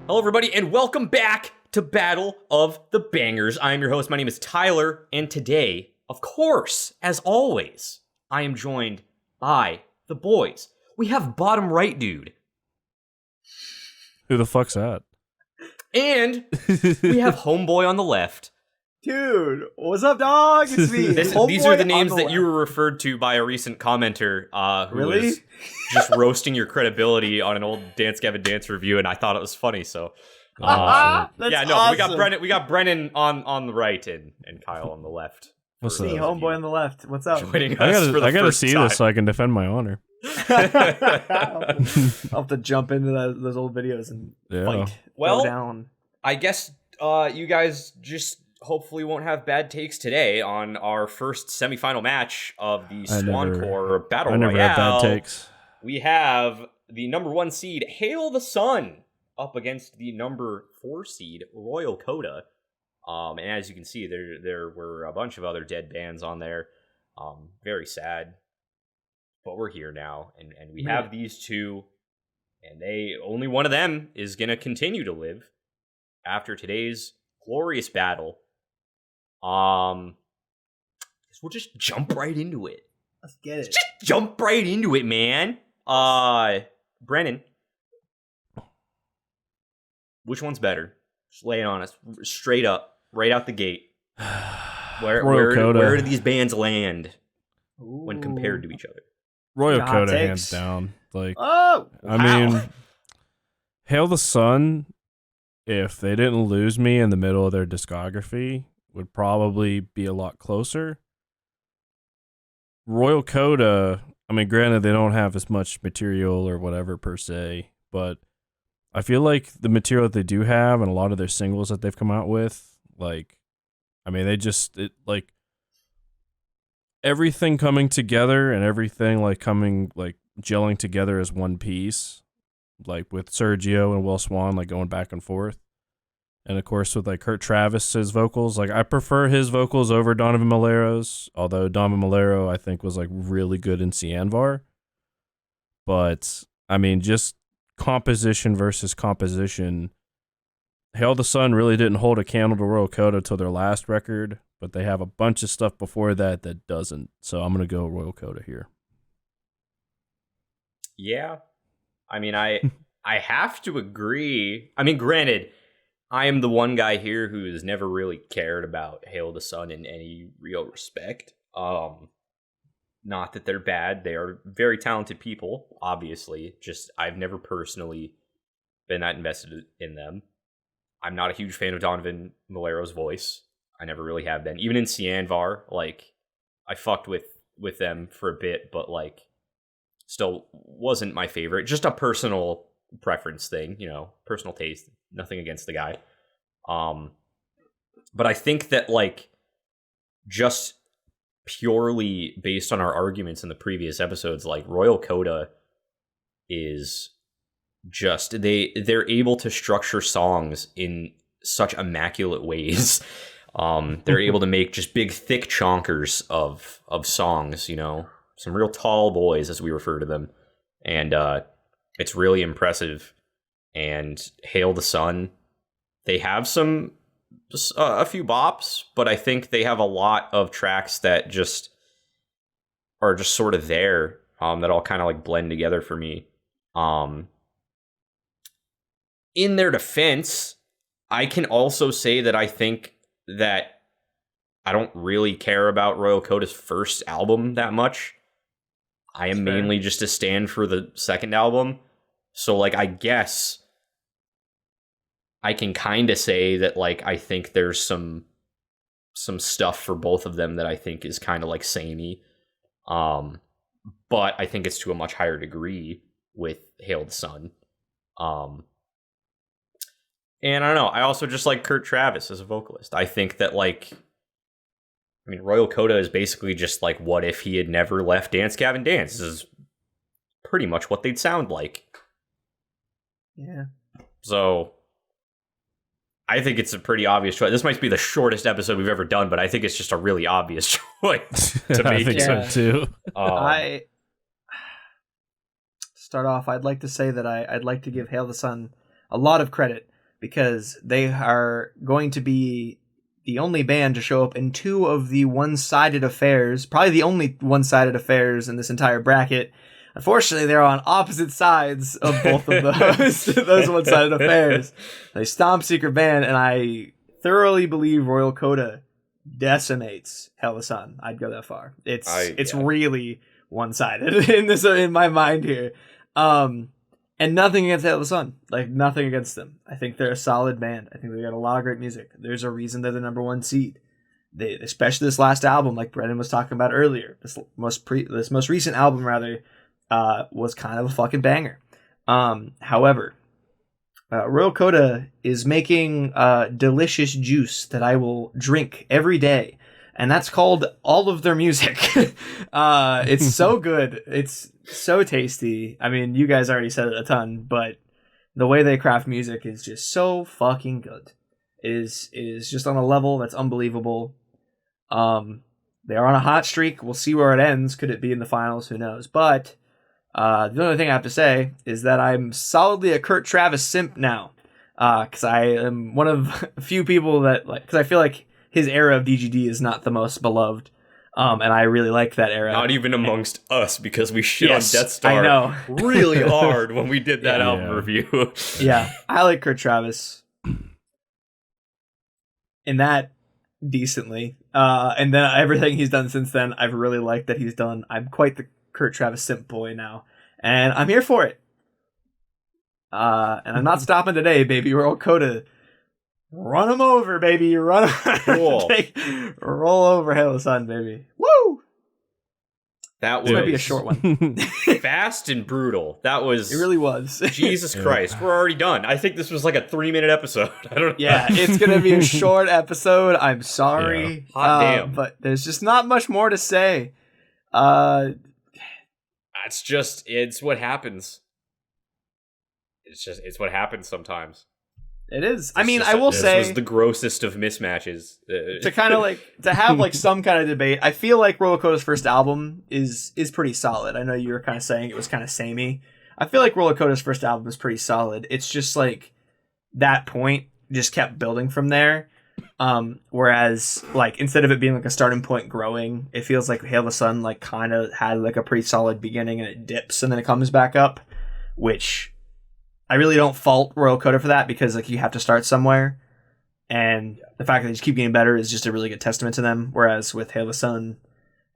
Hello, everybody, and welcome back to Battle of the Bangers. I am your host. My name is Tyler, and today, of course, as always, I am joined by the boys. We have bottom right dude. Who the fuck's that? And we have homeboy on the left. Dude, what's up, dog? It's me. These are the names that you were referred to by a recent commenter who was just roasting your credibility on an old Dance Gavin Dance review, and I thought it was funny. So, That's awesome. We got Brennan on the right and Kyle on the left. What's me, homeboy on the left. What's up? I gotta see this so I can defend my honor. I'll have to jump into those old videos and fight. Well, go down. I guess you guys just hopefully won't have bad takes today on our first semifinal match of the Swancore Battle Royale. I never have bad takes. We have the number 1 seed, Hail the Sun, up against the number 4 seed, Royal Coda. And as you can see, there were a bunch of other dead bands on there. Very sad. But we're here now, and we have these two, and only one of them is going to continue to live after today's glorious battle. We'll just jump right into it. Let's get it. Just jump right into it, man. Brennan, which one's better? Just lay it on us, straight up, right out the gate. Where do these bands land when compared to each other? Royal Coda, hands down. I mean, Hail the Sun, if they didn't lose me in the middle of their discography, would probably be a lot closer. Royal Coda, I mean, granted, they don't have as much material or whatever per se, but I feel like the material that they do have and a lot of their singles that they've come out with, everything coming together and everything gelling together as one piece, like with Sergio and Will Swan going back and forth, and of course with Kurt Travis's vocals. I prefer his vocals over Donovan Malero's, although Donovan Malero I think was really good in Swancore. But I mean, just composition versus composition, Hail the Sun really didn't hold a candle to Royal Coda till their last record, but they have a bunch of stuff before that doesn't. So I'm going to go Royal Coda here. Yeah. I mean, I have to agree. I mean, granted, I am the one guy here who has never really cared about Hail the Sun in any real respect. Not that they're bad. They are very talented people, obviously. Just, I've never personally been that invested in them. I'm not a huge fan of Donovan Malero's voice. I never really have been. Even in Swancore, I fucked with them for a bit, but still wasn't my favorite. Just a personal preference thing, personal taste. Nothing against the guy. But I think that just purely based on our arguments in the previous episodes, Royal Coda is just they're able to structure songs in such immaculate ways. They're able to make just big, thick chonkers of songs, some real tall boys, as we refer to them. And it's really impressive. And Hail the Sun, they have a few bops, but I think they have a lot of tracks that just are just sort of there, that all kind of blend together for me. In their defense, I can also say that I think that I don't really care about Royal Coda's first album that much. I am mainly just a stand for the second album. So, I guess I can kind of say that, I think there's some stuff for both of them that I think is kind of samey. But I think it's to a much higher degree with Hail the Sun. And I don't know, I also just like Kurt Travis as a vocalist. I think that, Royal Coda is basically just what if he had never left Dance Gavin Dance. This is pretty much what they'd sound like. Yeah. So, I think it's a pretty obvious choice. This might be the shortest episode we've ever done, but I think it's just a really obvious choice to make. I think so too. I start off, I'd like to say that I'd like to give Hail the Sun a lot of credit because they are going to be the only band to show up in 2 of the one-sided affairs, probably the only one-sided affairs in this entire bracket. Unfortunately, they're on opposite sides of both of those one-sided affairs. They stomp Secret Band, and I thoroughly believe Royal Coda decimates Hail the Sun. I'd go that far. It's really one-sided in my mind here. And nothing against Hail the Sun. Like, nothing against them. I think they're a solid band. I think they got a lot of great music. There's a reason they're the number 1 seed. They, especially this last album, like Brennan was talking about earlier. This most recent album, rather, was kind of a fucking banger. However, Royal Coda is making delicious juice that I will drink every day. And that's called all of their music. It's so good. It's so tasty. I mean, you guys already said it a ton, but the way they craft music is just so fucking good. It is just on a level that's unbelievable. They are on a hot streak. We'll see where it ends. Could it be in the finals? Who knows? But the only thing I have to say is that I'm solidly a Kurt Travis simp now. Because I am one of a few people that, like, because I feel like his era of DGD is not the most beloved. And I really like that era. Not even amongst us, because we shit on Death Star I know. really hard when we did that album review. Yeah, I like Kurt Travis in that decently. And then everything he's done since then, I've really liked that he's done. I'm quite the Kurt Travis simp boy now, and I'm here for it. And I'm not stopping today, baby. Roll Coda. Run him over, baby. Run him. Cool. Roll over Hail the Sun, baby. Woo! That This might be a short one. fast and brutal. That was... It really was. Jesus Christ. We're already done. I think this was like a 3-minute episode. I don't know. Yeah, it's going to be a short episode. I'm sorry. Yeah. Hot damn. But there's just not much more to say. It's what happens. It's what happens sometimes. It is. I mean, I will say, this was the grossest of mismatches. To kind of like to have like some kind of debate. I feel like Royal Coda's first album is pretty solid. I know you were kind of saying it was kind of samey. I feel like Royal Coda's first album is pretty solid. It's just like that point just kept building from there. Whereas like instead of it being like a starting point growing, it feels like Hail the Sun like kind of had like a pretty solid beginning and it dips and then it comes back up, which I really don't fault Royal Coda for that because like you have to start somewhere, and the fact that they just keep getting better is just a really good testament to them. Whereas with Hail the Sun,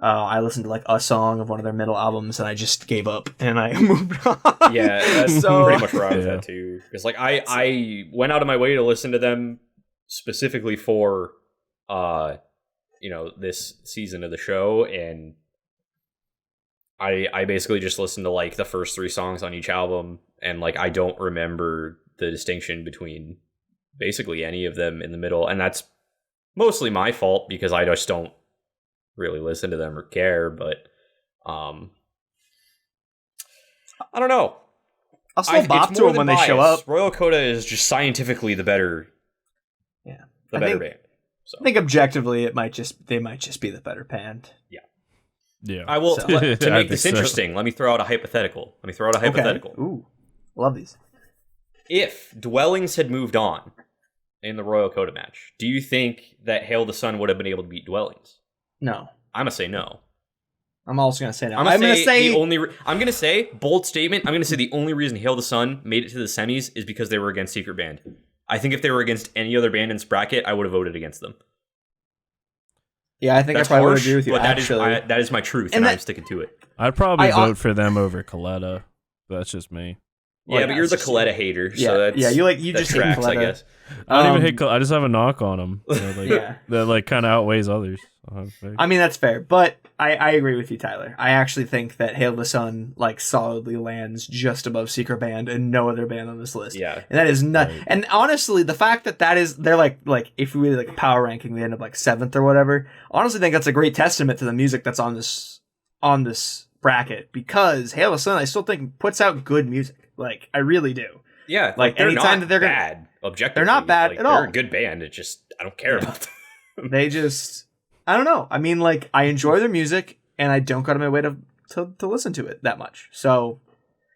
I listened to like a song of one of their middle albums and I just gave up and I moved on. Yeah, that's pretty much where I was at too. Because like I went out of my way to listen to them specifically for this season of the show, and I basically just listened to like the first 3 songs on each album. And like I don't remember the distinction between basically any of them in the middle, and that's mostly my fault because I just don't really listen to them or care. But I don't know. I'll still bop to them when they show up. Royal Coda is just scientifically the better, better band. So. I think objectively, they might just be the better band. Yeah. I will to make this interesting. Let me throw out a hypothetical. Okay. Ooh. Love these. If Dwellings had moved on in the Royal Coda match, do you think that Hail the Sun would have been able to beat Dwellings? No. I'm going to say no. I'm also going to say no. I'm going to say, bold statement, I'm going to say the only reason Hail the Sun made it to the semis is because they were against Secret Band. I think if they were against any other band in this bracket, I would have voted against them. Yeah, I think that's I probably would agree with you, but actually. That is my truth, and I'm sticking to it. I'd probably vote for them over Coletta. That's just me. Yeah, but you're the Coletta hater, so that's you just tracks, hate Coletta. I guess. I don't even hate Coletta. I just have a knock on them. That like kind of outweighs others. I mean, that's fair, but I agree with you, Tyler. I actually think that Hail the Sun like solidly lands just above Secret Band and no other band on this list. Yeah, and that is not. Right. And honestly, the fact that is they're like if we really like power ranking, they end up like 7th or whatever. Honestly, I think that's a great testament to the music that's on this bracket, because Hail the Sun I still think puts out good music. Like I really do. Yeah, like anytime that they're bad, objectively, they're not bad at all. They're a good band. It just I don't care about them. They just. I don't know. I mean, like, I enjoy their music, and I don't go out of my way to listen to it that much. So,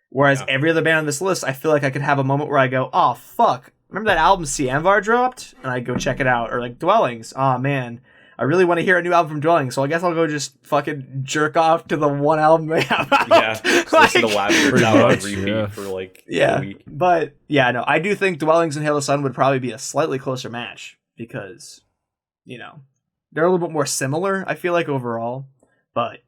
whereas every other band on this list, I feel like I could have a moment where I go, oh, fuck, remember that album Cianvar dropped? And I'd go check it out. Or like Dwellings. Oh man, I really want to hear a new album from Dwellings, so I guess I'll go just fucking jerk off to the one album they have out. Yeah, just listen to Lavender Tower on repeat for like a week. But yeah, no, I do think Dwellings and Hail the Sun would probably be a slightly closer match because, you know, they're a little bit more similar, I feel like, overall. But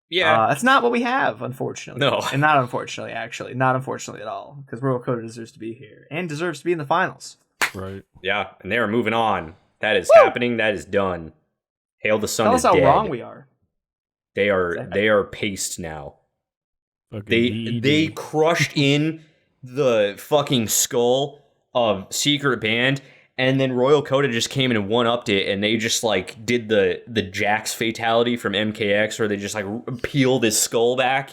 yeah, that's not what we have, unfortunately. No. And not unfortunately, actually. Not unfortunately at all. Because Royal Coda deserves to be here and deserves to be in the finals. Right. Yeah, and they are moving on. That is happening. That is done. Hail the Sun Tell is us how dead. wrong we are. They are paced now. Fucking They crushed in the fucking skull of Secret Band, and then Royal Coda just came in and one-upped it, and they just like did the Jax fatality from MKX, where they just like peeled his skull back,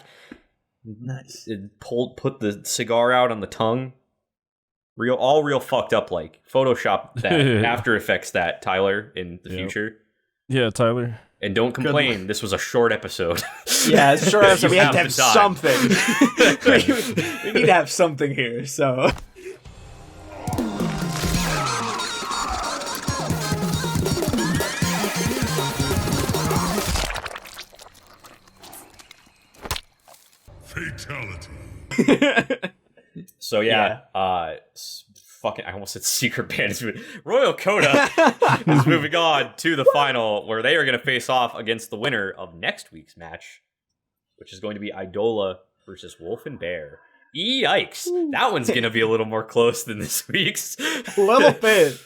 Nice. put the cigar out on the tongue. All real fucked up, like Photoshop that, After Effects that, Tyler, in the future. Yeah, Tyler. And don't complain, this was a short episode. Yeah, it's a short episode. We have to have the time. something. We need to have something here, so. Fatality. So fucking, I almost said Secret Band is moving. Royal Coda is moving on to the final, where they are going to face off against the winner of next week's match, which is going to be Idola versus Wolf and Bear. Yikes! That one's going to be a little more close than this week's. A little bit.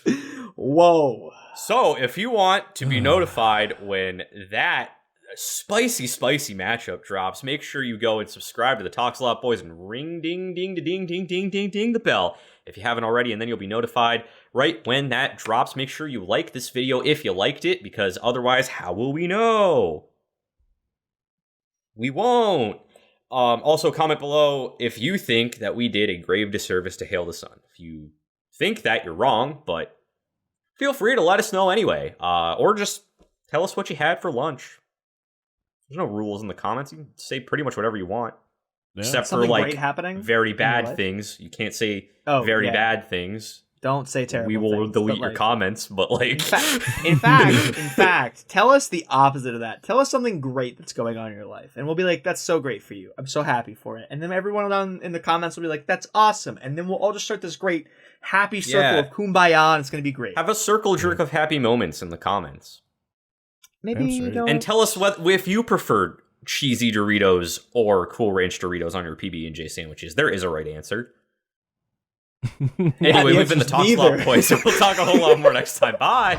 Whoa. So, if you want to be notified when that spicy matchup drops, make sure you go and subscribe to the Talks a Lot Boys and ring ding ding ding ding ding ding ding the bell if you haven't already, and then you'll be notified right when that drops. Make sure you like this video if you liked it, because otherwise, how will we know? We won't. Also, comment below if you think that we did a grave disservice to Hail the Sun. If you think that, you're wrong, but feel free to let us know anyway. Or just tell us what you had for lunch. There's no rules in the comments. You can say pretty much whatever you want. Yeah. Except Something for, like, great happening very in your bad life? things. You can't say Yeah. bad things. Don't say terrible We will things, delete but, your like, comments, but, like... In fact, tell us the opposite of that. Tell us something great that's going on in your life. And we'll be like, that's so great for you. I'm so happy for it. And then everyone down in the comments will be like, that's awesome. And then we'll all just start this great happy circle of kumbaya, and it's going to be great. Have a circle jerk of happy moments in the comments. Maybe you don't... And tell us if you preferred cheesy Doritos or Cool Ranch Doritos on your PB&J sandwiches. There is a right answer. Anyway, we've been the Talk Slop Boys, so we'll talk a whole lot more next time. Bye!